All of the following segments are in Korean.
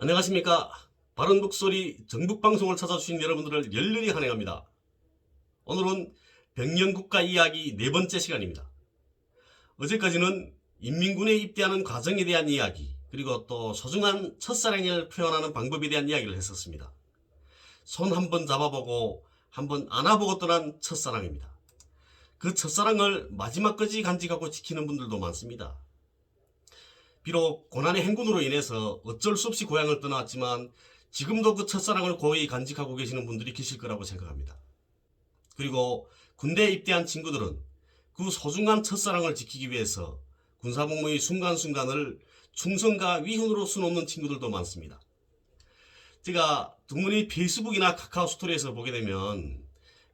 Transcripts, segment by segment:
안녕하십니까. 바른 목소리 정북방송을 찾아주신 여러분들을 열렬히 환영합니다. 오늘은 백년국가 이야기 네 번째 시간입니다. 어제까지는 인민군에 입대하는 과정에 대한 이야기, 그리고 또 소중한 첫사랑을 표현하는 방법에 대한 이야기를 했었습니다. 손 한번 잡아보고 한번 안아보고 떠난 첫사랑입니다. 그 첫사랑을 마지막까지 간직하고 지키는 분들도 많습니다. 비록 고난의 행군으로 인해서 어쩔 수 없이 고향을 떠났지만 지금도 그 첫사랑을 고이 간직하고 계시는 분들이 계실 거라고 생각합니다. 그리고 군대에 입대한 친구들은 그 소중한 첫사랑을 지키기 위해서 군사복무의 순간순간을 충성과 위훈으로 수놓는 친구들도 많습니다. 제가 드문히 페이스북이나 카카오 스토리에서 보게 되면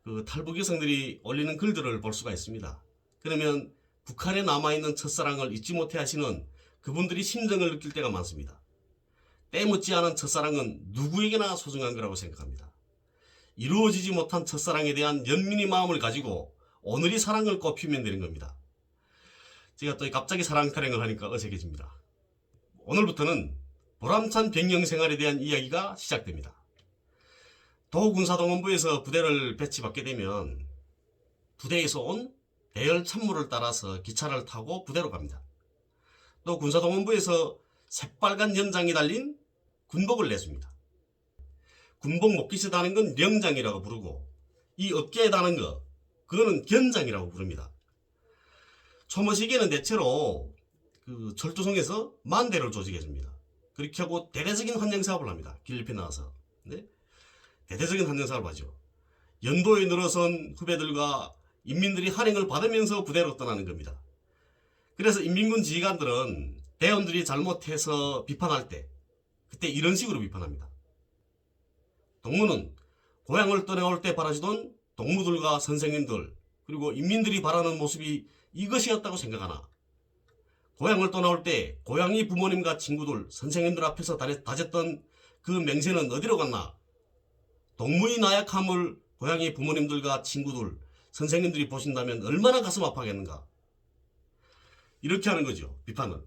그 탈북 여성들이 올리는 글들을 볼 수가 있습니다. 그러면 북한에 남아있는 첫사랑을 잊지 못해 하시는 그분들이 심정을 느낄 때가 많습니다. 때묻지 않은 첫사랑은 누구에게나 소중한 거라고 생각합니다. 이루어지지 못한 첫사랑에 대한 연민의 마음을 가지고 오늘이 사랑을 꽃피우면 되는 겁니다. 제가 또 갑자기 사랑 타령을 하니까 어색해집니다. 오늘부터는 보람찬 병영 생활에 대한 이야기가 시작됩니다. 도군사동원부에서 부대를 배치받게 되면 부대에서 온 대열 참모를 따라서 기차를 타고 부대로 갑니다. 또 군사동원부에서 새빨간 연장이 달린 군복을 내줍니다. 군복 목깃에 다는 건 명장이라고 부르고 이 어깨에 다는 거 그거는 견장이라고 부릅니다. 초모시기에는 대체로 그 철도성에서 만대를 조직해줍니다. 그렇게 하고 대대적인 환영사업을 합니다. 길리핀 나와서. 네? 대대적인 환영사업을 하죠. 연도에 늘어선 후배들과 인민들이 환영을 받으면서 부대로 떠나는 겁니다. 그래서 인민군 지휘관들은 대원들이 잘못해서 비판할 때 그때 이런 식으로 비판합니다. 동무는 고향을 떠나올 때 바라시던 동무들과 선생님들 그리고 인민들이 바라는 모습이 이것이었다고 생각하나 고향을 떠나올 때 고향의 부모님과 친구들 선생님들 앞에서 다졌던 그 맹세는 어디로 갔나? 동무의 나약함을 고향의 부모님들과 친구들 선생님들이 보신다면 얼마나 가슴 아파하겠는가? 이렇게 하는 거죠. 비판은.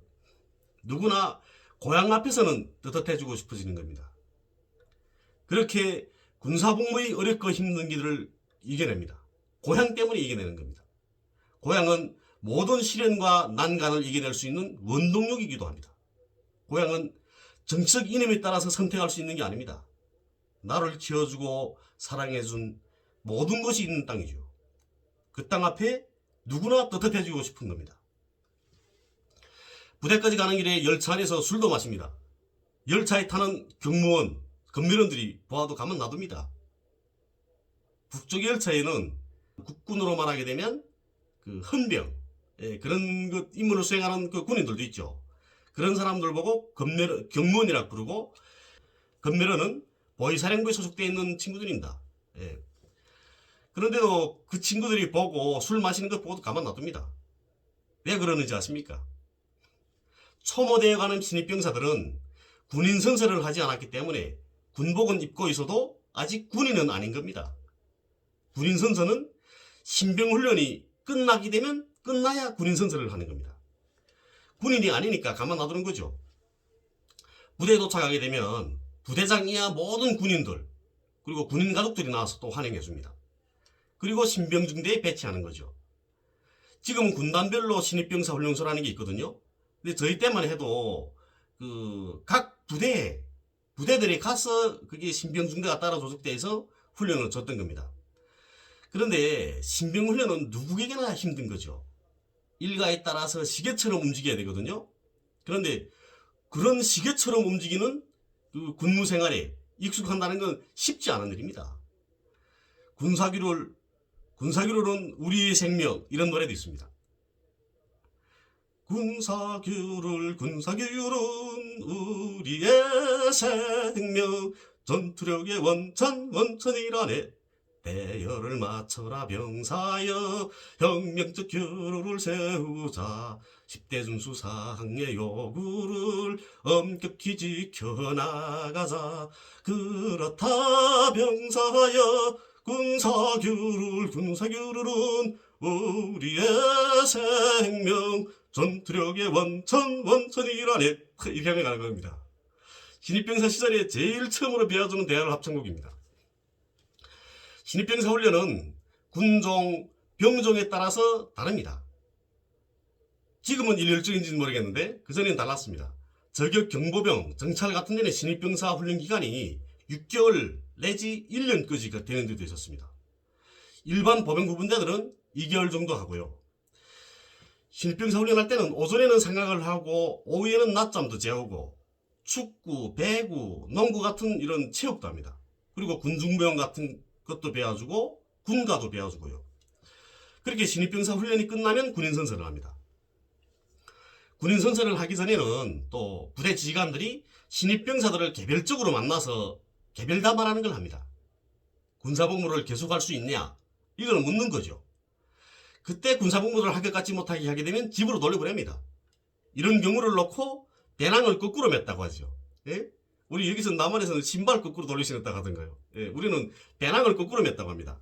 누구나 고향 앞에서는 떳떳해주고 싶어지는 겁니다. 그렇게 군사복무의 어렵고 힘든 길을 이겨냅니다. 고향 때문에 이겨내는 겁니다. 고향은 모든 시련과 난간을 이겨낼 수 있는 원동력이기도 합니다. 고향은 정치적 이념에 따라서 선택할 수 있는 게 아닙니다. 나를 키워주고 사랑해준 모든 것이 있는 땅이죠. 그 땅 앞에 누구나 떳떳해지고 싶은 겁니다. 부대까지 가는 길에 열차 안에서 술도 마십니다. 열차에 타는 경무원, 검면원들이 보아도 가만 놔둡니다. 북쪽 열차에는 국군으로 말하게 되면 그 헌병, 그런 그 임무를 수행하는 그 군인들도 있죠. 그런 사람들 보고 경무원이라고 부르고 검면원은 보위사령부에 소속되어 있는 친구들입니다. 그런데도 그 친구들이 보고 술 마시는 것 보고도 가만 놔둡니다. 왜 그러는지 아십니까? 초모대에 가는 신입병사들은 군인 선서를 하지 않았기 때문에 군복은 입고 있어도 아직 군인은 아닌 겁니다. 군인 선서는 신병훈련이 끝나게 되면 끝나야 군인 선서를 하는 겁니다. 군인이 아니니까 가만 놔두는 거죠. 부대에 도착하게 되면 부대장 이하 모든 군인들 그리고 군인 가족들이 나와서 또 환영해 줍니다. 그리고 신병중대에 배치하는 거죠. 지금 군단별로 신입병사 훈련소라는 게 있거든요. 근데 저희 때만 해도 그 각 부대들이 가서 그게 신병중대가 따라 조직돼서 훈련을 줬던 겁니다. 그런데 신병훈련은 누구에게나 힘든 거죠. 일가에 따라서 시계처럼 움직여야 되거든요. 그런데 그런 시계처럼 움직이는 그 군무 생활에 익숙한다는 건 쉽지 않은 일입니다. 군사규율은 우리의 생명 이런 노래도 있습니다. 군사규율은 우리의 생명 전투력의 원천이라네 대열을 맞춰라 병사여 혁명적 규율을 세우자 10대 준수 사항의 요구를 엄격히 지켜나가자 그렇다 병사여 군사규율은 우리의 생명 전투력의 원천이라네 이렇게 하면 가는 겁니다. 신입병사 시절에 제일 처음으로 배워주는 대화를 합창곡입니다. 신입병사 훈련은 군종, 병종에 따라서 다릅니다. 지금은 일혈적인지는 모르겠는데 그전에는 달랐습니다. 저격 경보병, 정찰 같은 데는 신입병사 훈련 기간이 6개월 내지 1년까지 되는 데도 있었습니다. 일반 보병 부분대들은 2개월 정도 하고요. 신입병사 훈련할 때는 오전에는 생각을 하고 오후에는 낮잠도 재우고 축구, 배구, 농구 같은 이런 체육도 합니다. 그리고 군중병 같은 것도 배워주고 군가도 배워주고요. 그렇게 신입병사 훈련이 끝나면 군인선서를 합니다. 군인선서를 하기 전에는 또 부대 지휘관들이 신입병사들을 개별적으로 만나서 개별담화라는 걸 합니다. 군사복무를 계속할 수 있냐? 이걸 묻는 거죠. 그때 군사복무를 하게까지 못하게 하게 되면 집으로 돌려보냅니다. 이런 경우를 놓고 배낭을 거꾸로 맸다고 하죠. 예? 우리 여기서 남한에서는 신발 거꾸로 돌려 신었다고 하던가요. 예, 우리는 배낭을 거꾸로 맸다고 합니다.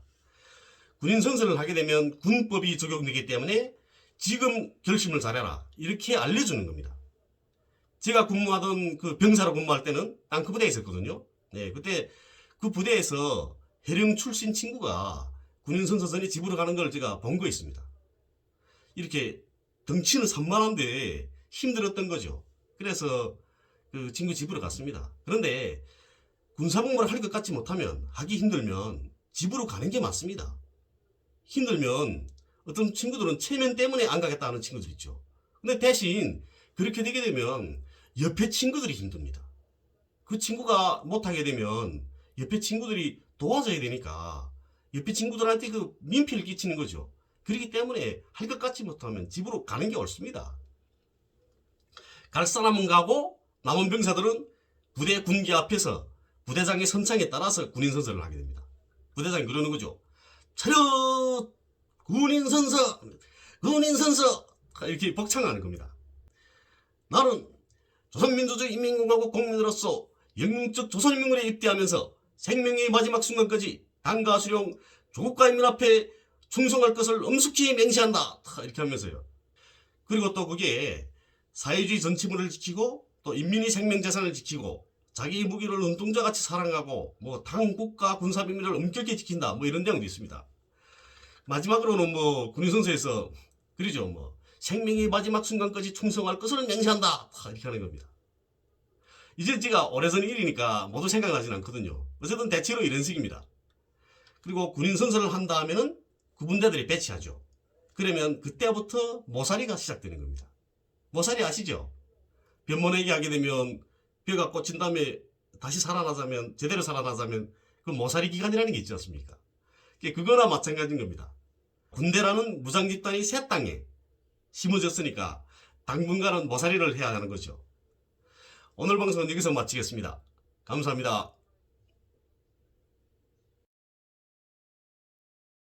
군인선서를 하게 되면 군법이 적용되기 때문에 지금 결심을 잘해라 이렇게 알려주는 겁니다. 제가 근무하던 그 병사로 근무할 때는 땅크 부대에 있었거든요. 네, 그때 그 부대에서 해령 출신 친구가 군인선서 전에 집으로 가는 걸 제가 본 거 있습니다. 이렇게 덩치는 산만한데 힘들었던 거죠. 그래서 그 친구 집으로 갔습니다. 그런데 군사복무를 할 것 같지 못하면, 하기 힘들면 집으로 가는 게 맞습니다. 힘들면 어떤 친구들은 체면 때문에 안 가겠다 하는 친구들 있죠. 근데 대신 그렇게 되게 되면 옆에 친구들이 힘듭니다. 그 친구가 못하게 되면 옆에 친구들이 도와줘야 되니까 옆에 친구들한테 그 민폐를 끼치는 거죠. 그렇기 때문에 할 것 같지 못하면 집으로 가는 게 옳습니다. 갈 사람은 가고 남은 병사들은 부대 군기 앞에서 부대장의 선창에 따라서 군인선서를 하게 됩니다. 부대장이 그러는 거죠. 차렷! 군인선서! 군인선서! 이렇게 벅창하는 겁니다. 나는 조선민주주의 인민공화국 국민으로서 영웅적 조선인민군에 입대하면서 생명의 마지막 순간까지 당과 수령, 조국과 인민 앞에 충성할 것을 엄숙히 맹세한다. 이렇게 하면서요. 그리고 또 그게 사회주의 전체문을 지키고 또 인민의 생명재산을 지키고 자기 무기를 눈동자같이 사랑하고 뭐 당, 국가, 군사비밀을 엄격히 지킨다. 뭐 이런 내용도 있습니다. 마지막으로는 뭐 군인선서에서 그러죠. 뭐 생명의 마지막 순간까지 충성할 것을 맹세한다. 이렇게 하는 겁니다. 이제 제가 오래전 일이니까 모두 생각나진 않거든요. 어쨌든 대체로 이런 식입니다. 그리고 군인선서를 한 다음에는 구분대들이 배치하죠. 그러면 그때부터 모사리가 시작되는 겁니다. 모사리 아시죠? 변모내기 하게 되면 뼈가 꽂힌 다음에 다시 살아나자면, 제대로 살아나자면 그 모사리 기간이라는 게 있지 않습니까? 그거나 마찬가지인 겁니다. 군대라는 무장집단이 새 땅에 심어졌으니까 당분간은 모사리를 해야 하는 거죠. 오늘 방송은 여기서 마치겠습니다. 감사합니다.